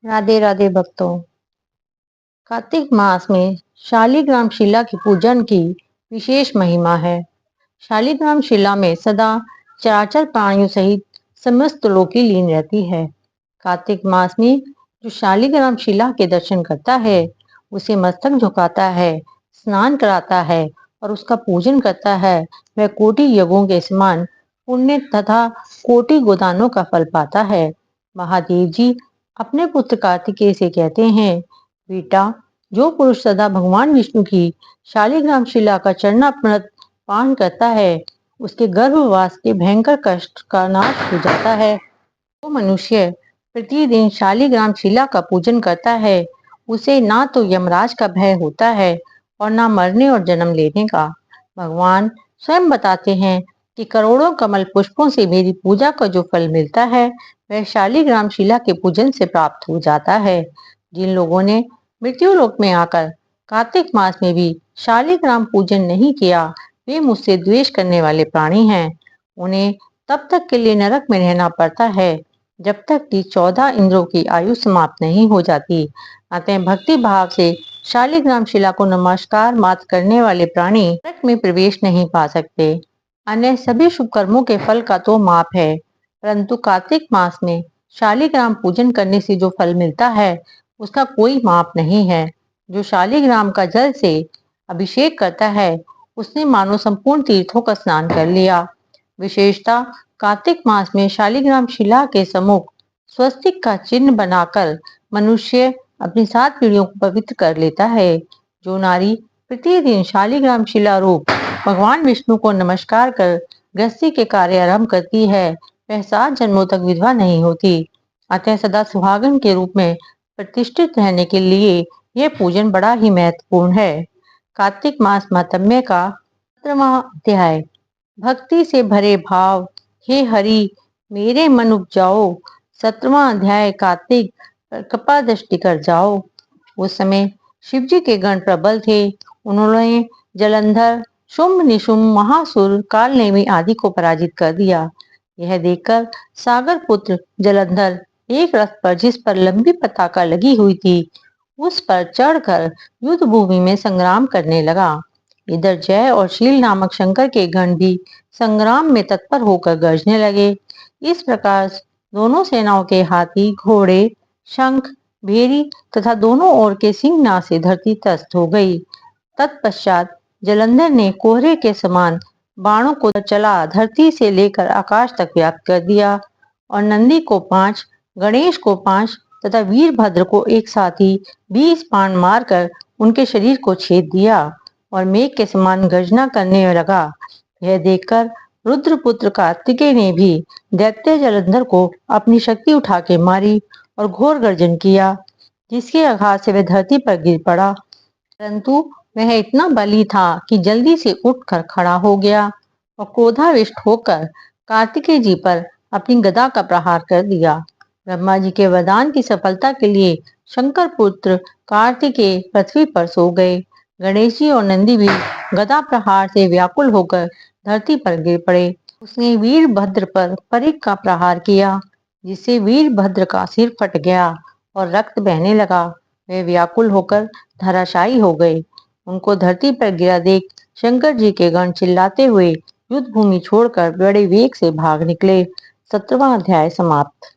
राधे राधे भक्तों। कार्तिक मास में शालिग्राम शिला की पूजन की विशेष महिमा है। शालिग्राम शिला में सदा चराचर प्राणियों सहित समस्त लोकी लीन रहती है। कार्तिक मास में जो शालिग्राम शिला के दर्शन करता है, उसे मस्तक झुकाता है, स्नान कराता है और उसका पूजन करता है, वह कोटि यज्ञों के समान पुण्य तथा कोटि गोदानों का फल पाता है। महादेव जी अपने पुत्र कार्तिकेय से कहते हैं, बेटा, जो पुरुष सदा भगवान विष्णु की शालिग्राम शिला का चरणामृत पान करता है, उसके गर्भवास के भयंकर कष्ट का नाश हो जाता है। जो मनुष्य प्रतिदिन शालिग्राम शिला का पूजन करता है, उसे ना तो यमराज का भय होता है और ना मरने और जन्म लेने का। भगवान स्वयं बताते हैं कि करोड़ों कमल पुष्पों से मेरी पूजा का जो फल मिलता है, वह शालिग्राम शिला के पूजन से प्राप्त हो जाता है। जिन लोगों ने मृत्यु लोक में आकर कार्तिक मास में भी शालिग्राम पूजन नहीं किया, वे मुझसे द्वेष करने वाले प्राणी हैं। उन्हें तब तक के लिए नरक में रहना पड़ता है जब तक कि 14 इंद्रों की आयु समाप्त नहीं हो जाती। अतः भक्ति भाव से शालिग्राम शिला को नमस्कार मात्र करने वाले प्राणी नरक में प्रवेश नहीं पा सकते। अन्य सभी शुभ कर्मों के फल का तो माप है, परंतु कार्तिक मास में शालिग्राम पूजन करने से जो फल मिलता है, उसका कोई माप नहीं है। जो शालिग्राम का जल से अभिषेक करता है, उसने मानो संपूर्ण तीर्थों का स्नान कर लिया। विशेषता, कार्तिक मास में शालिग्राम शिला के सम्मुख स्वस्तिक का चिन्ह बनाकर मनुष्य अपनी 7 पीढ़ियों को पवित्र कर लेता है। जो नारी प्रतिदिन शालिग्राम शिला रूप भगवान विष्णु को नमस्कार कर गृहस्थी के कार्य आरंभ करती है, वह 7 जन्मों तक विधवा नहीं होती। अतः सदा सुहागन के रूप में प्रतिष्ठित रहने के लिए यह पूजन बड़ा ही महत्वपूर्ण है। कार्तिक मास महात्म्य का 17वां अध्याय। भक्ति से भरे भाव, हे हरि मेरे मन उपजाओ। 17वां अध्याय। कार्तिक पर कृपा दृष्टि कर जाओ। उस समय शिव जी के गण प्रबल थे। उन्होंने जलंधर, शुंभ निशुंभ, महासुर, कालनेमी आदि को पराजित कर दिया। यह देखकर सागर पुत्र जलंधर एक रथ पर, जिस पर लंबी पताका लगी हुई थी, उस पर चढ़कर युद्ध भूमि में संग्राम करने लगा। इधर जय और शील नामक शंकर के गण भी संग्राम में तत्पर होकर गरजने लगे। इस प्रकार दोनों सेनाओं के हाथी, घोड़े, शंख, भेरी तथा दोनों ओर के सिंहनाद से धरती त्रस्त हो गई। तत्पश्चात जलंधर ने कोहरे के समान बाणों को चला धरती से लेकर आकाश तक व्याप्त कर दिया और नंदी को 5, गणेश को 5 तथा वीरभद्र को एक साथ ही 20 बाण मारकर उनके शरीर को छेद दिया और मेघ के समान गर्जना करने लगा। यह देखकर रुद्रपुत्र कार्तिकेय ने भी दैत्य जलंधर को अपनी शक्ति उठा के मारी और घोर गर्जन किया, जिसके आघात से वह धरती पर गिर पड़ा। परंतु वह इतना बली था कि जल्दी से उठकर खड़ा हो गया और क्रोधाविष्ट होकर कार्तिकेय जी पर अपनी गदा का प्रहार कर दिया। ब्रह्मा जी के वरदान की सफलता के लिए शंकर पुत्र कार्तिकेय पृथ्वी पर सो गए। गणेश जी और नंदी भी गदा प्रहार से व्याकुल होकर धरती पर गिर पड़े। उसने वीरभद्र पर परिघ का प्रहार किया, जिससे वीरभद्र का सिर फट गया और रक्त बहने लगा। वे व्याकुल होकर धराशायी हो गए। उनको धरती पर गिरा देख शंकर जी के गण चिल्लाते हुए युद्ध भूमि छोड़कर बड़े वेग से भाग निकले। 17वां अध्याय समाप्त।